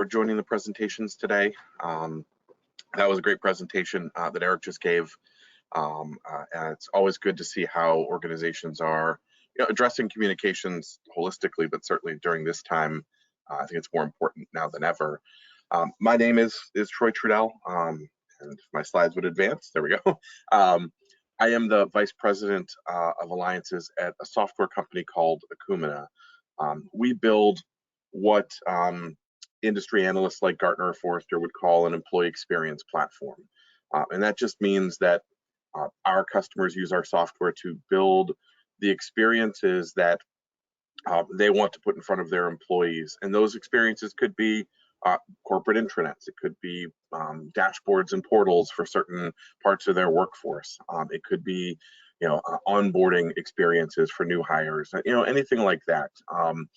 for joining the presentations today. That was a great presentation that Eric just gave. And it's always good to see how organizations are addressing communications holistically, but certainly during this time, I think it's more important now than ever. My name is Troy Trudell, and if my slides would advance, there we go. I am the Vice President of Alliances at a software company called Akumina. We build what industry analysts like Gartner or Forrester would call an employee experience platform. And that just means that our customers use our software to build the experiences that they want to put in front of their employees. And those experiences could be corporate intranets. It could be dashboards and portals for certain parts of their workforce. It could be, onboarding experiences for new hires, anything like that. And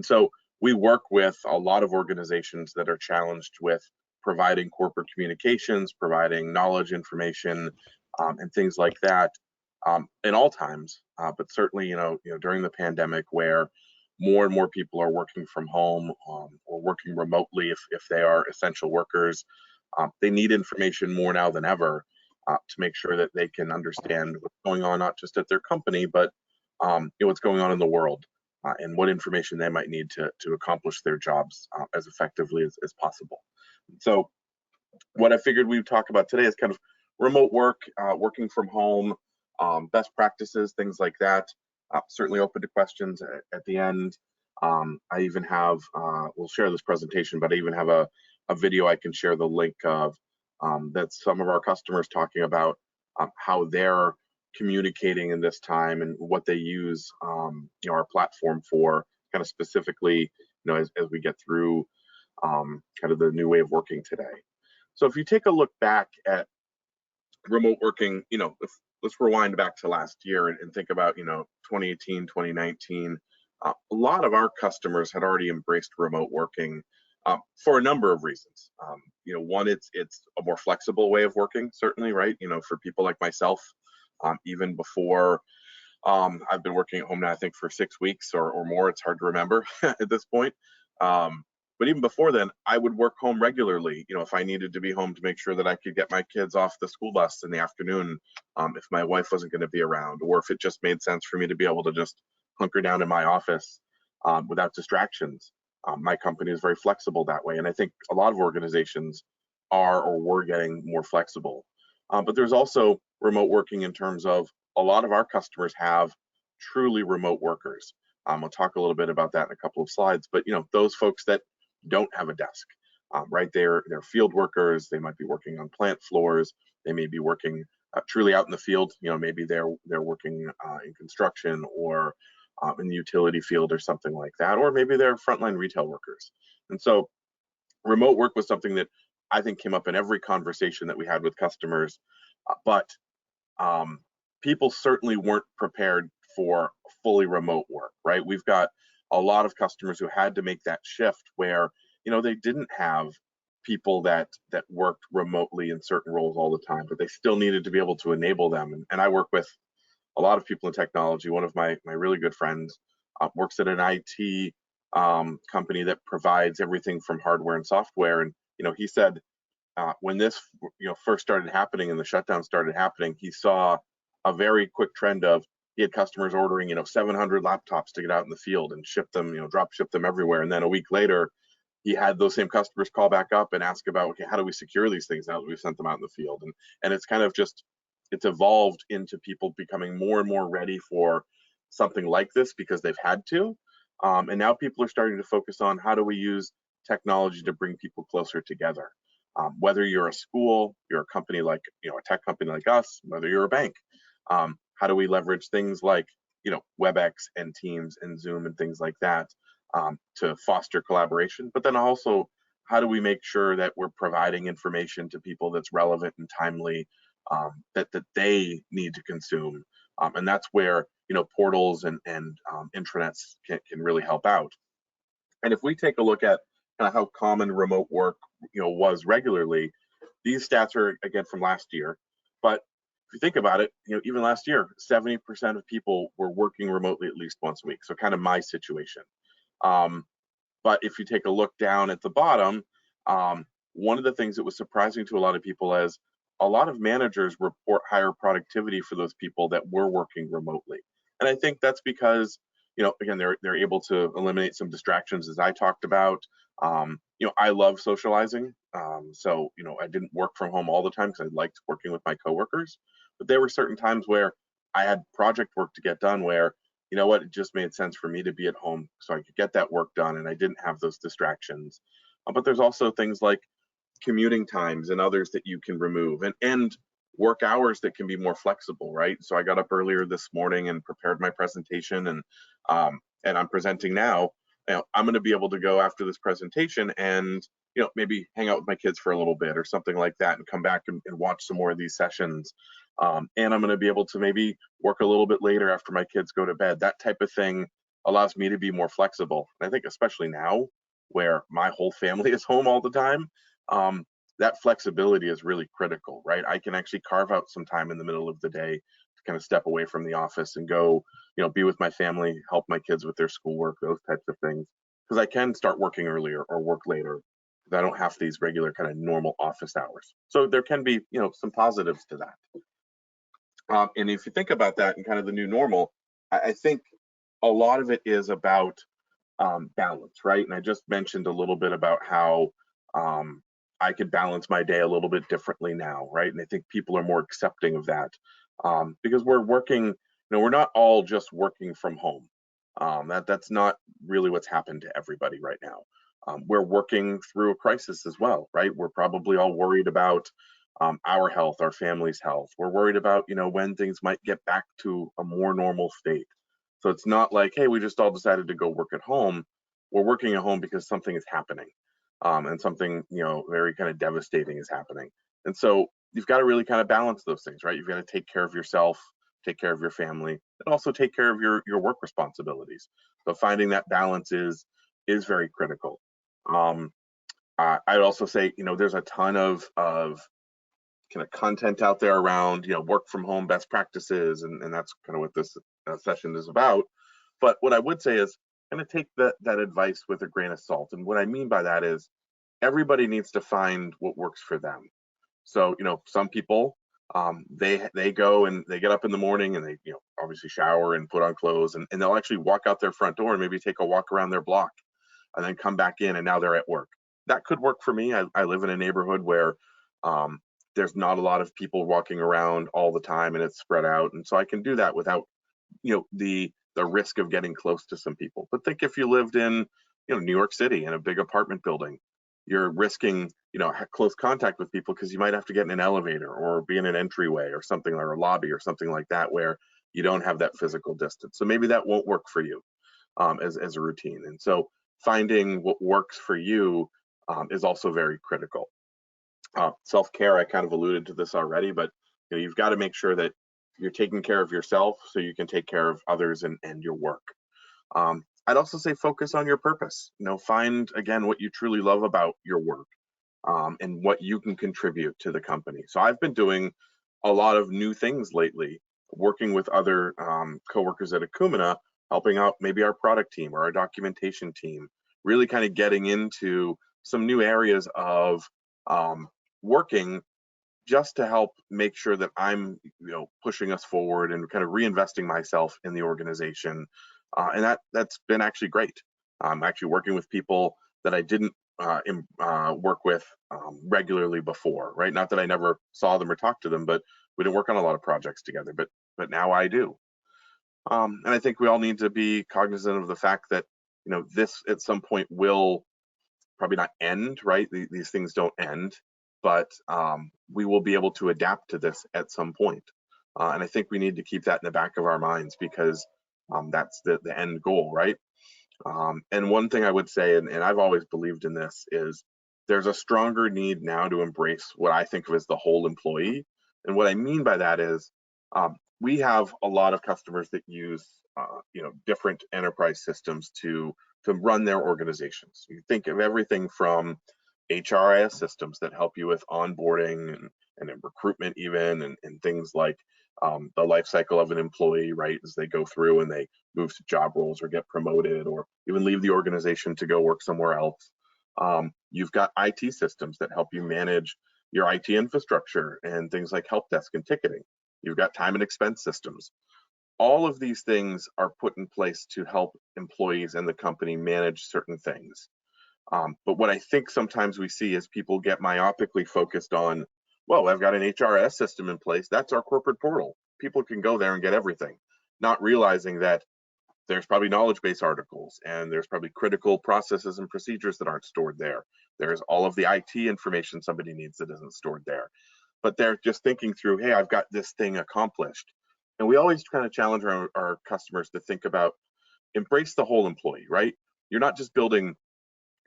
so we work with a lot of organizations that are challenged with providing corporate communications, providing knowledge information, and things like that in all times. But certainly, during the pandemic, where more and more people are working from home or working remotely if they are essential workers, they need information more now than ever to make sure that they can understand what's going on, not just at their company, but what's going on in the world. And what information they might need to accomplish their jobs as effectively as possible. So what I figured we would talk about today is kind of remote work, working from home, best practices, things like that. Certainly open to questions at the end. I even have, we'll share this presentation, but I even have a video I can share the link of that's some of our customers talking about how they're communicating in this time and what they use our platform for, kind of specifically, as we get through kind of the new way of working today. So if you take a look back at remote working, let's rewind back to last year and think about 2018, 2019. A lot of our customers had already embraced remote working for a number of reasons. One, it's a more flexible way of working, certainly, right? For people like myself. Even before I've been working at home now, I think for 6 weeks or more. It's hard to remember at this point. But even before then, I would work home regularly, if I needed to be home to make sure that I could get my kids off the school bus in the afternoon, if my wife wasn't going to be around, or if it just made sense for me to be able to just hunker down in my office without distractions. My company is very flexible that way. And I think a lot of organizations are or were getting more flexible. But there's also remote working in terms of a lot of our customers have truly remote workers. We'll talk a little bit about that in a couple of slides, but those folks that don't have a desk, right? They're field workers. They might be working on plant floors. They may be working truly out in the field. Maybe they're working in construction or in the utility field or something like that, or maybe they're frontline retail workers. And so remote work was something that I think came up in every conversation that we had with customers, but people certainly weren't prepared for fully remote work, right? We've got a lot of customers who had to make that shift where, they didn't have people that worked remotely in certain roles all the time, but they still needed to be able to enable them. And I work with a lot of people in technology. One of my really good friends works at an IT company that provides everything from hardware and software. And, he said when this, first started happening and the shutdown started happening, he saw a very quick trend of he had customers ordering, 700 laptops to get out in the field and ship them, drop ship them everywhere. And then a week later, he had those same customers call back up and ask about, okay, how do we secure these things now that we've sent them out in the field? And it's kind of just, it's evolved into people becoming more and more ready for something like this because they've had to. And now people are starting to focus on how do we use technology to bring people closer together. Whether you're a school, you're a company like, a tech company like us, whether you're a bank, how do we leverage things like, WebEx and Teams and Zoom and things like that to foster collaboration? But then also, how do we make sure that we're providing information to people that's relevant and timely that they need to consume? And that's where, portals and intranets can really help out. And if we take a look at kind of how common remote work, was regularly, these stats are again from last year. But if you think about it, even last year, 70% of people were working remotely at least once a week. So kind of my situation. But if you take a look down at the bottom, One of the things that was surprising to a lot of people is a lot of managers report higher productivity for those people that were working remotely. And I think that's because, again, they're able to eliminate some distractions, as I talked about. I love socializing. So, I didn't work from home all the time because I liked working with my coworkers. But there were certain times where I had project work to get done where, it just made sense for me to be at home so I could get that work done and I didn't have those distractions. But there's also things like commuting times and others that you can remove, and work hours that can be more flexible, right? So I got up earlier this morning and prepared my presentation, and I'm presenting now. I'm going to be able to go after this presentation and maybe hang out with my kids for a little bit or something like that and come back and watch some more of these sessions. And I'm going to be able to maybe work a little bit later after my kids go to bed. That type of thing allows me to be more flexible. And I think especially now where my whole family is home all the time, um, that flexibility is really critical, right? I can actually carve out some time in the middle of the day to kind of step away from the office and go, be with my family, help my kids with their schoolwork, those types of things. Because I can start working earlier or work later because I don't have these regular kind of normal office hours. So there can be, some positives to that. And if you think about that and kind of the new normal, I think a lot of it is about balance, right? And I just mentioned a little bit about how um, I could balance my day a little bit differently now, right? And I think people are more accepting of that because we're working, we're not all just working from home. That's not really what's happened to everybody right now. We're working through a crisis as well, right? We're probably all worried about our health, our family's health. We're worried about, when things might get back to a more normal state. So it's not like, hey, we just all decided to go work at home. We're working at home because something is happening, and something very kind of devastating is happening. And so you've got to really kind of balance those things, right? You've got to take care of yourself, take care of your family, and also take care of your work responsibilities. So finding that balance is very critical. Um, I'd also say, there's a ton of kind of content out there around work from home best practices, and that's kind of what this session is about. But what I would say is kind of take that advice with a grain of salt. And what I mean by that is everybody needs to find what works for them. So some people they go and they get up in the morning and they obviously shower and put on clothes, and they'll actually walk out their front door and maybe take a walk around their block and then come back in and now they're at work. That could work for me. I live in a neighborhood where um, there's not a lot of people walking around all the time and it's spread out, and so I can do that without the risk of getting close to some people. But think if you lived in New York City in a big apartment building, you're risking close contact with people because you might have to get in an elevator or be in an entryway or something, or a lobby or something like that where you don't have that physical distance. So maybe that won't work for you as a routine. And so finding what works for you is also very critical. Self-care, I kind of alluded to this already, but you've got to make sure that you're taking care of yourself so you can take care of others and your work. I'd also say focus on your purpose. Find again what you truly love about your work, and what you can contribute to the company. So I've been doing a lot of new things lately, working with other coworkers at Akumina, helping out maybe our product team or our documentation team, really kind of getting into some new areas of working just to help make sure that I'm, pushing us forward and kind of reinvesting myself in the organization. And that's been actually great. I'm actually working with people that I didn't work with regularly before, right? Not that I never saw them or talked to them, but we didn't work on a lot of projects together. But now I do. And I think we all need to be cognizant of the fact that this at some point will probably not end, right? These things don't end, but we will be able to adapt to this at some point. And I think we need to keep that in the back of our minds because that's the end goal, right? And one thing I would say, and I've always believed in this, is there's a stronger need now to embrace what I think of as the whole employee. And what I mean by that is we have a lot of customers that use different enterprise systems to run their organizations. You think of everything from HRIS systems that help you with onboarding and recruitment even, and things like the life cycle of an employee, right? As they go through and they move to job roles or get promoted or even leave the organization to go work somewhere else. You've got IT systems that help you manage your IT infrastructure and things like help desk and ticketing. You've got time and expense systems. All of these things are put in place to help employees and the company manage certain things. But what I think sometimes we see is people get myopically focused on, well, I've got an HRS system in place. That's our corporate portal. People can go there and get everything, not realizing that there's probably knowledge base articles and there's probably critical processes and procedures that aren't stored there. There's all of the IT information somebody needs that isn't stored there. But they're just thinking through, hey, I've got this thing accomplished. And we always kind of challenge our customers to think about embrace the whole employee, right? You're not just building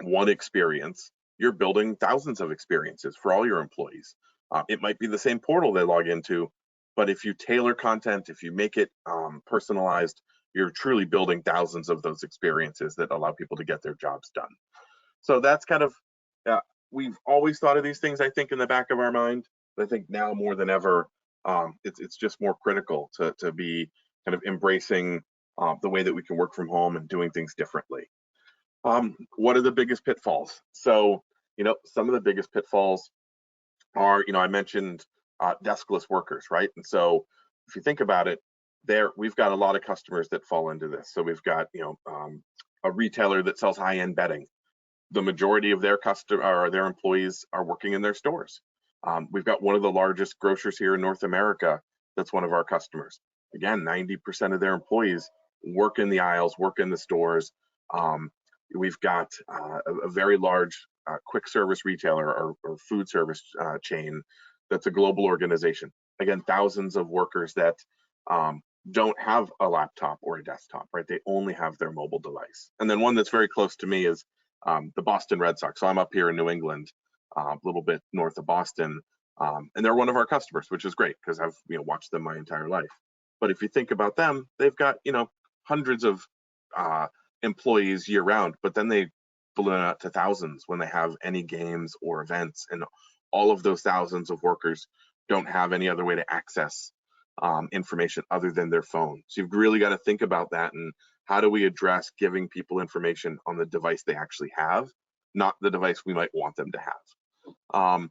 one experience, you're building thousands of experiences for all your employees. It might be the same portal they log into, but if you tailor content, if you make it personalized, you're truly building thousands of those experiences that allow people to get their jobs done. So that's kind of, we've always thought of these things, I think, in the back of our mind. But I think now more than ever, it's just more critical to be kind of embracing the way that we can work from home and doing things differently. What are the biggest pitfalls? So, some of the biggest pitfalls are, I mentioned deskless workers, right? And so if you think about it, we've got a lot of customers that fall into this. So we've got, a retailer that sells high-end bedding. The majority of their their employees are working in their stores. We've got one of the largest grocers here in North America that's one of our customers. Again, 90% of their employees work in the aisles, work in the stores. We've got a very large quick service retailer or food service chain that's a global organization. Again, thousands of workers that don't have a laptop or a desktop, right? They only have their mobile device. And then one that's very close to me is the Boston Red Sox. So I'm up here in New England, a little bit north of Boston, and they're one of our customers, which is great because I've watched them my entire life. But if you think about them, they've got hundreds of employees year round, but then they balloon out to thousands when they have any games or events, and all of those thousands of workers don't have any other way to access information other than their phone. So you've really got to think about that, and how do we address giving people information on the device they actually have, not the device we might want them to have.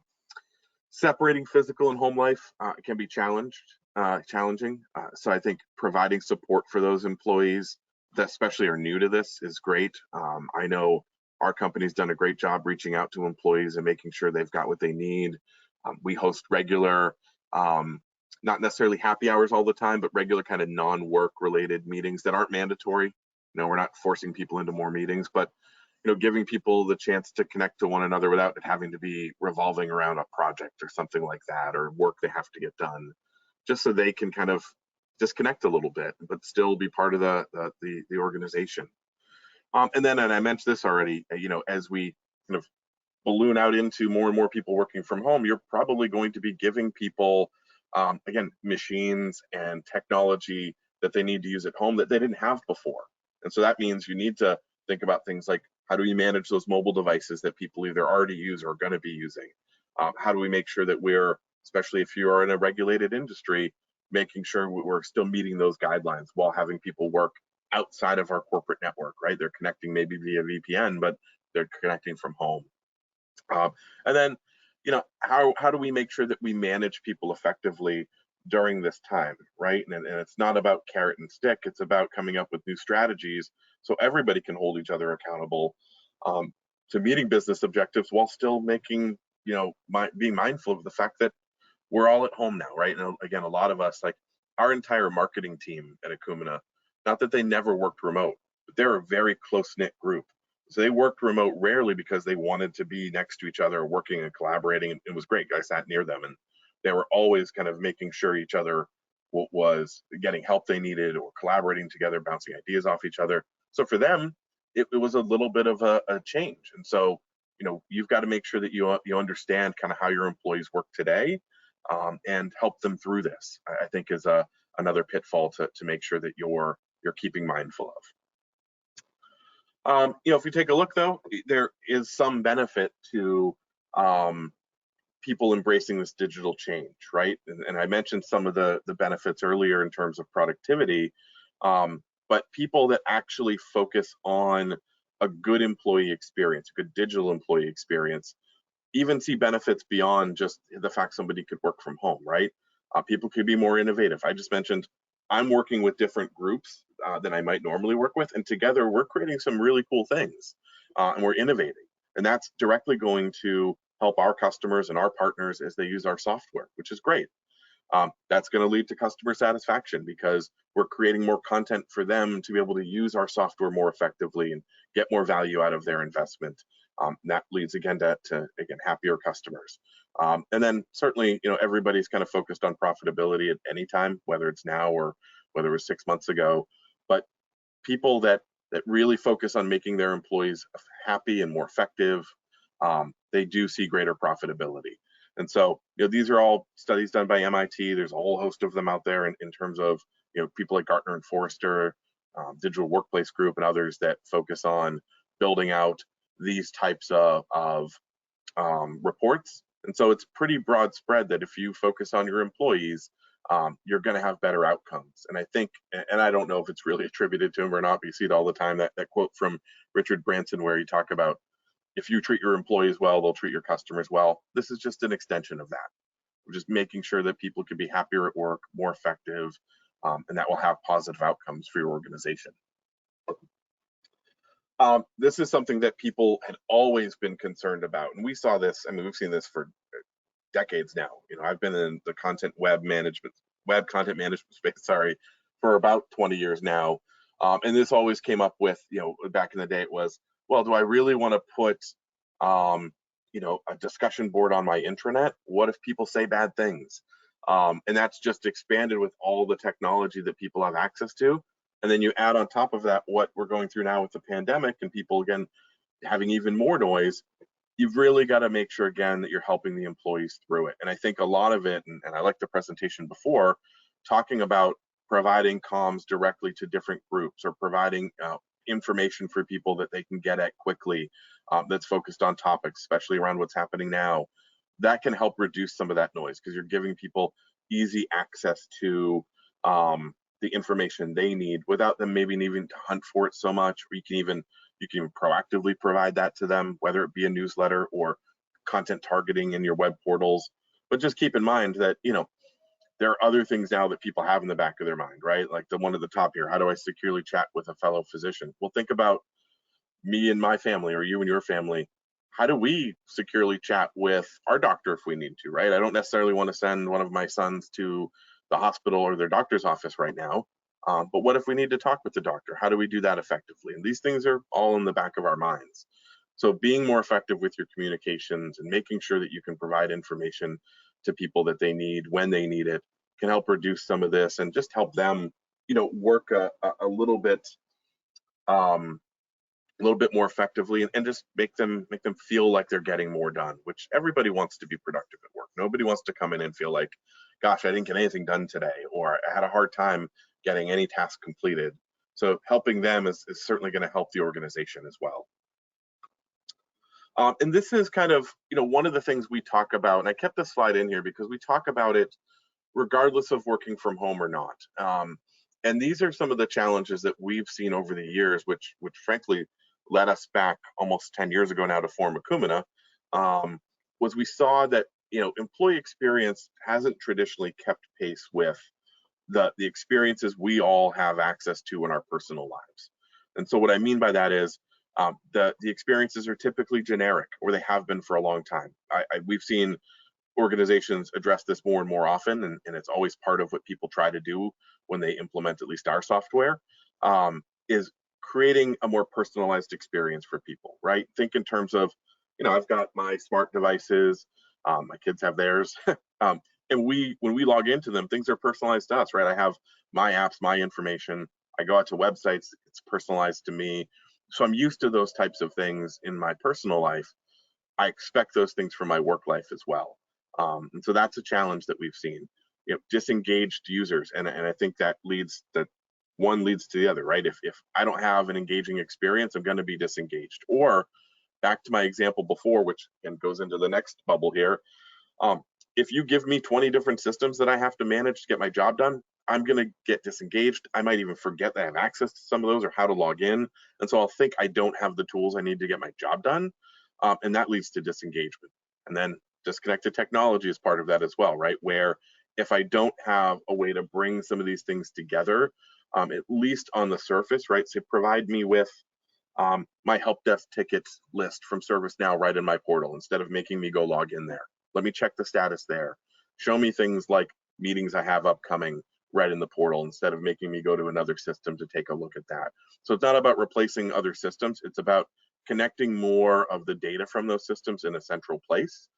Separating physical and home life can be challenging. So I think providing support for those employees that especially are new to this is great. I know our company's done a great job reaching out to employees and making sure they've got what they need. We host regular, not necessarily happy hours all the time, but regular kind of non-work related meetings that aren't mandatory. We're not forcing people into more meetings, but giving people the chance to connect to one another without it having to be revolving around a project or something like that, or work they have to get done, just so they can kind of disconnect a little bit, but still be part of the organization. And I mentioned this already, as we kind of balloon out into more and more people working from home, you're probably going to be giving people, again, machines and technology that they need to use at home that they didn't have before. And so that means you need to think about things like, how do we manage those mobile devices that people either already use or are going to be using? How do we make sure that we're, especially if you are in a regulated industry, making sure we're still meeting those guidelines while having people work outside of our corporate network, right? They're connecting maybe via VPN, but they're connecting from home. And then, how do we make sure that we manage people effectively during this time, right? And it's not about carrot and stick. It's about coming up with new strategies so everybody can hold each other accountable to meeting business objectives while still making, being mindful of the fact that we're all at home now, right? And again, a lot of us, like our entire marketing team at Akumina, not that they never worked remote, but they're a very close-knit group. So they worked remote rarely because they wanted to be next to each other, working and collaborating. And it was great. I sat near them and they were always kind of making sure each other was getting help they needed or collaborating together, bouncing ideas off each other. So for them, it was a little bit of a change. And so, you've got to make sure that you understand kind of how your employees work today, and help them through this, I think is another pitfall to make sure that you're keeping mindful of. If we take a look though, there is some benefit to people embracing this digital change, right? And I mentioned some of the benefits earlier in terms of productivity, but people that actually focus on a good employee experience, a good digital employee experience, even see benefits beyond just the fact somebody could work from home, right? People could be more innovative. I just mentioned I'm working with different groups than I might normally work with, and together we're creating some really cool things, and we're innovating. And that's directly going to help our customers and our partners as they use our software, which is great. That's going to lead to customer satisfaction because we're creating more content for them to be able to use our software more effectively and get more value out of their investment. That leads again to again happier customers. And then certainly, everybody's kind of focused on profitability at any time, whether it's now or whether it was 6 months ago. But people that really focus on making their employees happy and more effective, they do see greater profitability. And so, these are all studies done by MIT. There's a whole host of them out there in terms of, people like Gartner and Forrester, Digital Workplace Group, and others that focus on building out these types of reports. And so it's pretty broad spread that if you focus on your employees, you're going to have better outcomes. And I think, and I don't know if it's really attributed to him or not, but you see it all the time, that quote from Richard Branson where he talked about, if you treat your employees well, they'll treat your customers well. This is just an extension of that. We're just making sure that people can be happier at work, more effective, and that will have positive outcomes for your organization. This is something that people had always been concerned about, and we saw this. I mean, we've seen this for decades now. I've been in the web content management space, for about 20 years now, and this always came up with, back in the day, it was, well, do I really want to put, a discussion board on my intranet? What if people say bad things? And that's just expanded with all the technology that people have access to. And then you add on top of that what we're going through now with the pandemic and people, again, having even more noise. You've really got to make sure, again, that you're helping the employees through it. And I think a lot of it, and I like the presentation before, talking about providing comms directly to different groups or providing information for people that they can get at quickly, that's focused on topics, especially around what's happening now. That can help reduce some of that noise because you're giving people easy access to the information they need without them maybe needing to hunt for it so much. Or you can even proactively provide that to them, whether it be a newsletter or content targeting in your web portals. But just keep in mind that there are other things now that people have in the back of their mind, right? Like the one at the top here, how do I securely chat with a fellow physician? Well, think about me and my family, or you and your family. How do we securely chat with our doctor if we need to, right? I don't necessarily want to send one of my sons to the hospital or their doctor's office right now. But what if we need to talk with the doctor? How do we do that effectively? And these things are all in the back of our minds. So being more effective with your communications and making sure that you can provide information to people that they need when they need it can help reduce some of this and just help them, work a little bit more effectively and just make them feel like they're getting more done, which everybody wants to be productive at work. Nobody wants to come in and feel like, gosh, I didn't get anything done today, or I had a hard time getting any task completed. So helping them is certainly going to help the organization as well. And this is kind of, one of the things we talk about, and I kept this slide in here because we talk about it regardless of working from home or not. And these are some of the challenges that we've seen over the years, which frankly led us back almost 10 years ago now to form Akumina, was we saw that, employee experience hasn't traditionally kept pace with the experiences we all have access to in our personal lives. And so what I mean by that is the experiences are typically generic, or they have been for a long time. We've seen organizations address this more and more often, and it's always part of what people try to do when they implement at least our software, is creating a more personalized experience for people, right? Think in terms of, I've got my smart devices, my kids have theirs, and when we log into them, things are personalized to us, right? I have my apps, my information. I go out to websites, it's personalized to me. So I'm used to those types of things in my personal life. I expect those things from my work life as well. And so that's a challenge that we've seen. Disengaged users, and I think that one leads to the other, right? If I don't have an engaging experience, I'm going to be disengaged. Or back to my example before, which again goes into the next bubble here. If you give me 20 different systems that I have to manage to get my job done, I'm going to get disengaged. I might even forget that I have access to some of those or how to log in. And so I'll think I don't have the tools I need to get my job done. And that leads to disengagement. And then disconnected technology is part of that as well, right? Where if I don't have a way to bring some of these things together, at least on the surface, right? So provide me with my help desk tickets list from ServiceNow right in my portal instead of making me go log in there. Let me check the status there. Show me things like meetings I have upcoming right in the portal instead of making me go to another system to take a look at that. So it's not about replacing other systems. It's about connecting more of the data from those systems in a central place.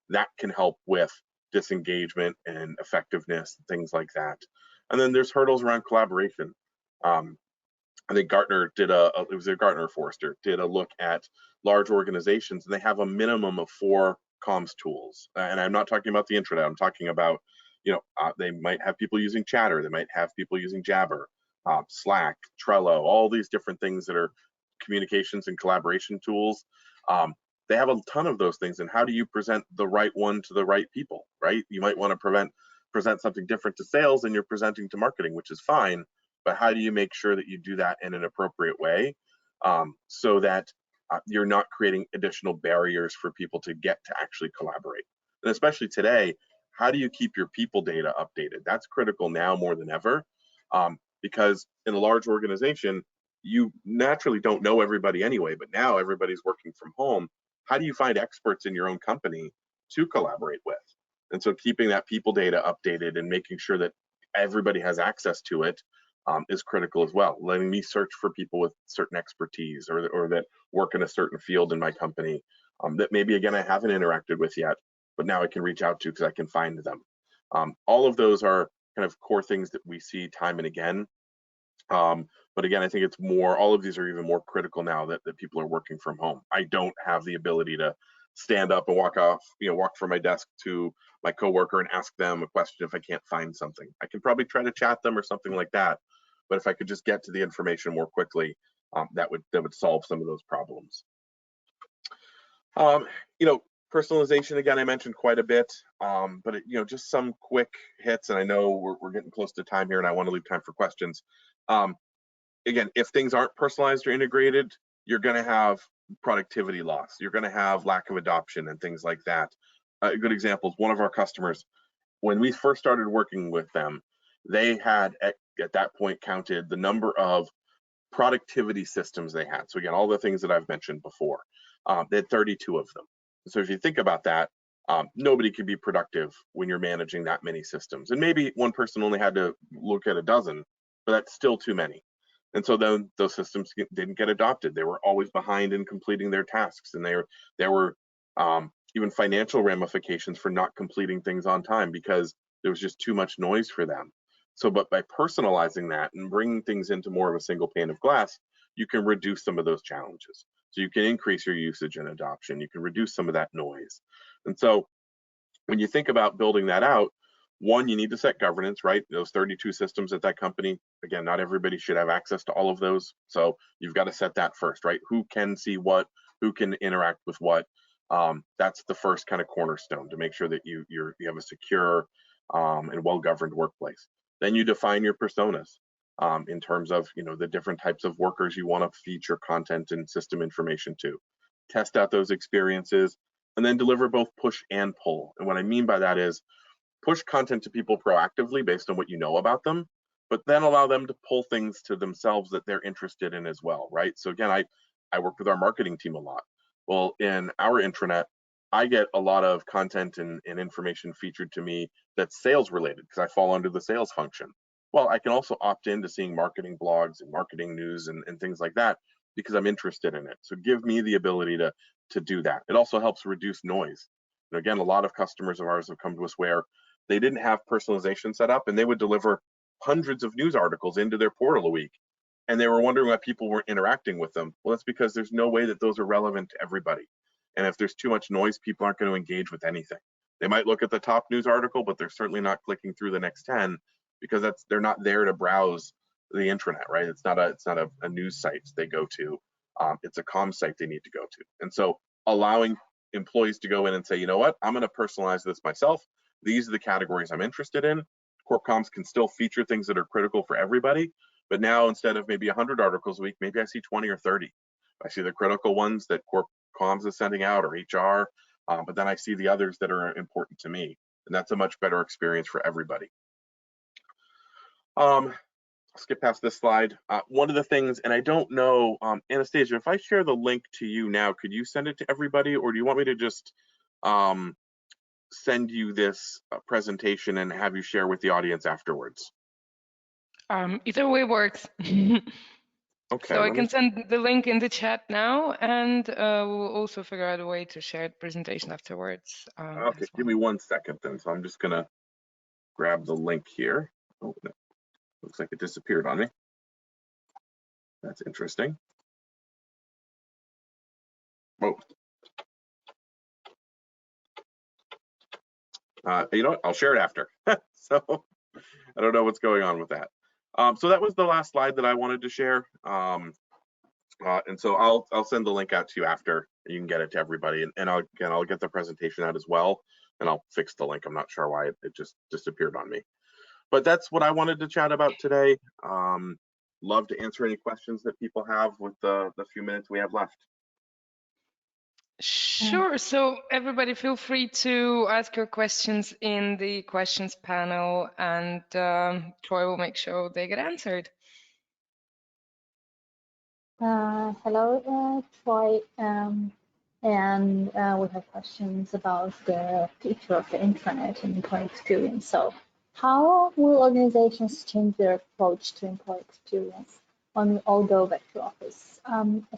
That can help with disengagement and effectiveness, things like that. And then there's hurdles around collaboration. I think Gartner did it was a Gartner Forrester did a look at large organizations, and they have a minimum of 4 comms tools. And I'm not talking about the intranet. I'm talking about, they might have people using Chatter, they might have people using Jabber, Slack, Trello, all these different things that are communications and collaboration tools. They have a ton of those things, and how do you present the right one to the right people, right? You might want to present something different to sales than you're presenting to marketing, which is fine. But how do you make sure that you do that in an appropriate way, so that you're not creating additional barriers for people to get to actually collaborate? And especially today, how do you keep your people data updated? That's critical now more than ever, because in a large organization, you naturally don't know everybody anyway, but now everybody's working from home. How do you find experts in your own company to collaborate with? And so keeping that people data updated and making sure that everybody has access to it is critical as well. Letting me search for people with certain expertise or that work in a certain field in my company that maybe, again, I haven't interacted with yet, but now I can reach out to because I can find them. All of those are kind of core things that we see time and again. But again, I think it's more, all of these are even more critical now that people are working from home. I don't have the ability to stand up and walk from my desk to my coworker and ask them a question if I can't find something. I can probably try to chat them or something like that. But if I could just get to the information more quickly, that would solve some of those problems. Personalization, again, I mentioned quite a bit, but just some quick hits, and I know we're getting close to time here, and I want to leave time for questions. Again, if things aren't personalized or integrated, you're going to have productivity loss. You're going to have lack of adoption and things like that. A good example is one of our customers. When we first started working with them, they had at that point counted the number of productivity systems they had. So again, all the things that I've mentioned before, they had 32 of them. So if you think about that, nobody can be productive when you're managing that many systems. And maybe one person only had to look at a dozen, but that's still too many. And so then those systems didn't get adopted. They were always behind in completing their tasks, and there were even financial ramifications for not completing things on time because there was just too much noise for them. So, but by personalizing that and bringing things into more of a single pane of glass, you can reduce some of those challenges. So you can increase your usage and adoption. You can reduce some of that noise. And so when you think about building that out, one, you need to set governance, right? Those 32 systems at that company, again, not everybody should have access to all of those. So you've got to set that first, right? Who can see what, who can interact with what? That's the first kind of cornerstone to make sure that you have a secure and well-governed workplace. Then you define your personas in terms of the different types of workers you want to feature content and system information to. Test out those experiences, and then deliver both push and pull. And what I mean by that is push content to people proactively based on what you know about them, but then allow them to pull things to themselves that they're interested in as well, right? So again, I work with our marketing team a lot. Well, in our intranet, I get a lot of content and information featured to me that's sales related because I fall under the sales function. Well, I can also opt into seeing marketing blogs and marketing news and things like that because I'm interested in it. So give me the ability to do that. It also helps reduce noise. And again, a lot of customers of ours have come to us where they didn't have personalization set up and they would deliver hundreds of news articles into their portal a week. And they were wondering why people weren't interacting with them. Well, that's because there's no way that those are relevant to everybody. And if there's too much noise, people aren't going to engage with anything. They might look at the top news article, but they're certainly not clicking through the next 10 because they're not there to browse the intranet, right? It's not a news site they go to. It's a comm site they need to go to. And so allowing employees to go in and say, you know what, I'm going to personalize this myself. These are the categories I'm interested in. Corp Comms can still feature things that are critical for everybody, but now instead of maybe 100 articles a week, maybe I see 20 or 30. I see the critical ones that Corp Comms is sending out, or HR, but then I see the others that are important to me, and that's a much better experience for everybody. I'll skip past this slide. One of the things, and I don't know, Anastasia, if I share the link to you now, could you send it to everybody, or do you want me to just send you this presentation and have you share with the audience afterwards? Either way works. Okay. So I can send the link in the chat now, and we'll also figure out a way to share the presentation afterwards. Okay, give me 1 second then. So I'm just gonna grab the link here. Oh, no. Looks like it disappeared on me. That's interesting. Oh. You know what? I'll share it after. So I don't know what's going on with that. So that was the last slide that I wanted to share. And so I'll send the link out to you after. You can get it to everybody, and I'll get the presentation out as well, and I'll fix the link. I'm not sure why it just disappeared on me. But that's what I wanted to chat about today. Love to answer any questions that people have with the few minutes we have left. Sure. So everybody feel free to ask your questions in the questions panel, and Troy will make sure they get answered. Hello, Troy. And we have questions about the future of the intranet and employee experience. So how will organizations change their approach to employee experience when we all go back to office?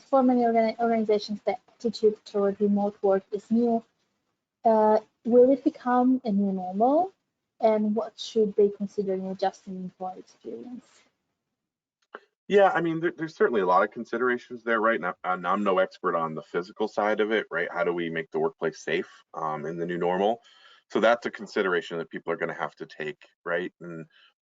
For many organizations, the attitude toward remote work is new. Will it become a new normal? And what should they consider in adjusting employee experience? Yeah, I mean, there's certainly a lot of considerations there, right? And I'm no expert on the physical side of it, right? How do we make the workplace safe in the new normal? So that's a consideration that people are going to have to take, right?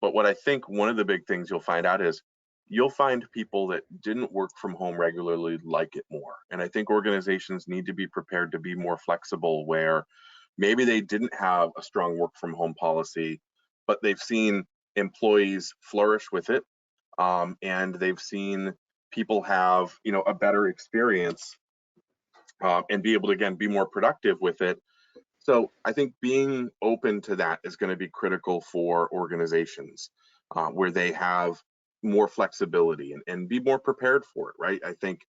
But what I think one of the big things you'll find out is you'll find people that didn't work from home regularly like it more. And I think organizations need to be prepared to be more flexible, where maybe they didn't have a strong work from home policy, but they've seen employees flourish with it. And they've seen people have, you know, a better experience and be able to, again, be more productive with it. So I think being open to that is going to be critical for organizations where they have more flexibility and be more prepared for it, right? I think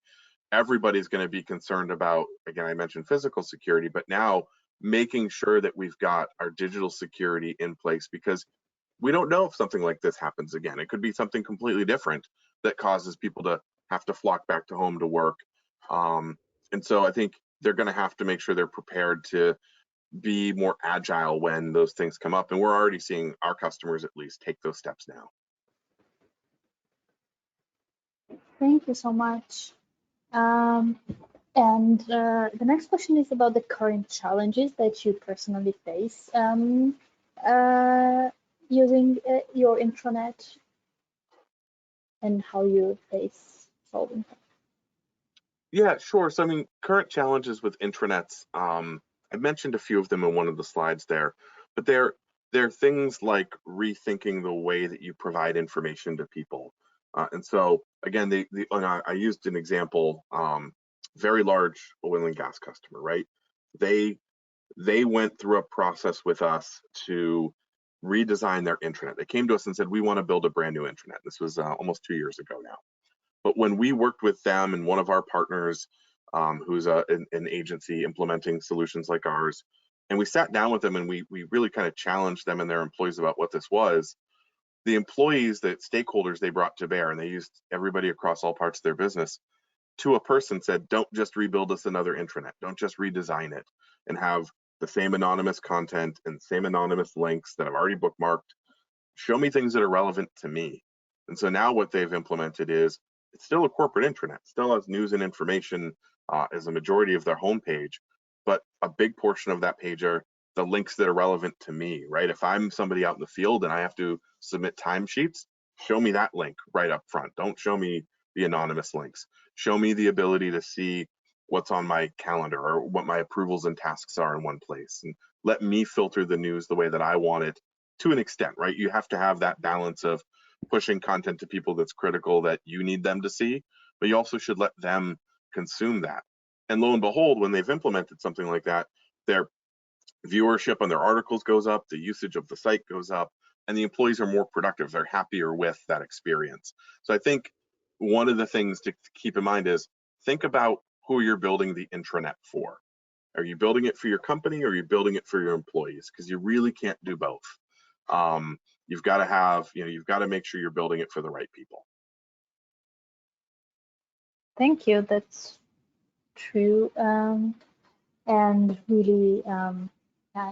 everybody's going to be concerned about, again, I mentioned physical security, but now making sure that we've got our digital security in place, because we don't know if something like this happens again. It could be something completely different that causes people to have to flock back to home to work. And so I think they're going to have to make sure they're prepared to be more agile when those things come up. And we're already seeing our customers at least take those steps now. Thank you so much. And the next question is about the current challenges that you personally face using your intranet, and how you face solving them. Yeah, sure. So I mean, current challenges with intranets, I mentioned a few of them in one of the slides there, but they're things like rethinking the way that you provide information to people. And so again, I used an example, very large oil and gas customer, right? They went through a process with us to redesign their intranet. They came to us and said, we want to build a brand new intranet. This was almost 2 years ago now. But when we worked with them and one of our partners, who's an agency implementing solutions like ours, and we sat down with them and we really kind of challenged them and their employees about what this was. The employees, the stakeholders they brought to bear, and they used everybody across all parts of their business, to a person said, don't just rebuild us another intranet. Don't just redesign it and have the same anonymous content and same anonymous links that I've already bookmarked. Show me things that are relevant to me. And so now what they've implemented is, it's still a corporate intranet, still has news and information as a majority of their homepage, but a big portion of that page are the links that are relevant to me, right? If I'm somebody out in the field and I have to submit timesheets, show me that link right up front. Don't show me the anonymous links. Show me the ability to see what's on my calendar or what my approvals and tasks are in one place, and let me filter the news the way that I want it to an extent, right? You have to have that balance of pushing content to people that's critical that you need them to see, but you also should let them consume that. And lo and behold, when they've implemented something like that, their viewership on their articles goes up, the usage of the site goes up, and the employees are more productive. They're happier with that experience. So I think one of the things to keep in mind is think about who you're building the intranet for. Are you building it for your company or are you building it for your employees? Because you really can't do both. You've got to have, you've got to make sure you're building it for the right people. Thank you. That's true, and really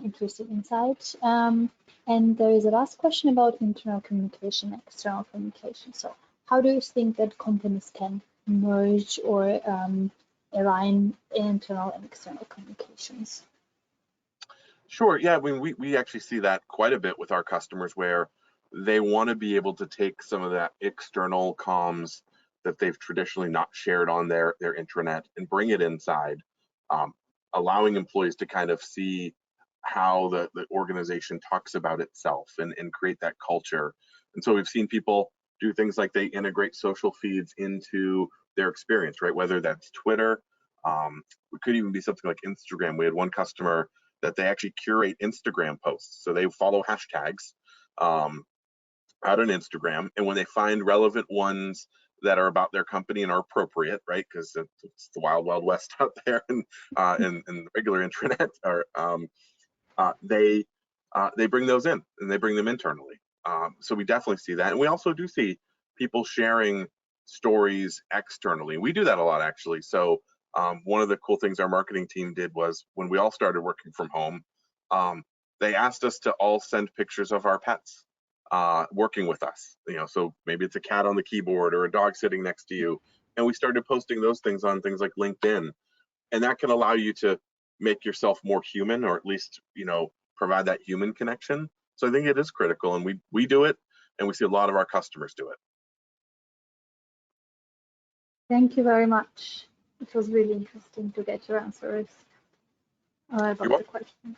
interesting insight. And there is a last question about internal communication, external communication. So how do you think that companies can merge or align internal and external communications? Sure. Yeah. I mean, we actually see that quite a bit with our customers where they want to be able to take some of that external comms that they've traditionally not shared on their intranet and bring it inside, allowing employees to kind of see how the organization talks about itself and create that culture. And so we've seen people do things like they integrate social feeds into their experience, right? Whether that's Twitter, it could even be something like Instagram. We had one customer that they actually curate Instagram posts. So they follow hashtags out on Instagram. And when they find relevant ones that are about their company and are appropriate, right? Because it's the wild, wild west out there and the regular intranet, or they bring those in and they bring them internally. So we definitely see that. And we also do see people sharing stories externally. We do that a lot, actually. So one of the cool things our marketing team did was when we all started working from home, they asked us to all send pictures of our pets working with us. So maybe it's a cat on the keyboard or a dog sitting next to you. And we started posting those things on things like LinkedIn. And that can allow you to make yourself more human, or at least, provide that human connection. So I think it is critical, and we do it, and we see a lot of our customers do it. Thank you very much. It was really interesting to get your answers about the questions.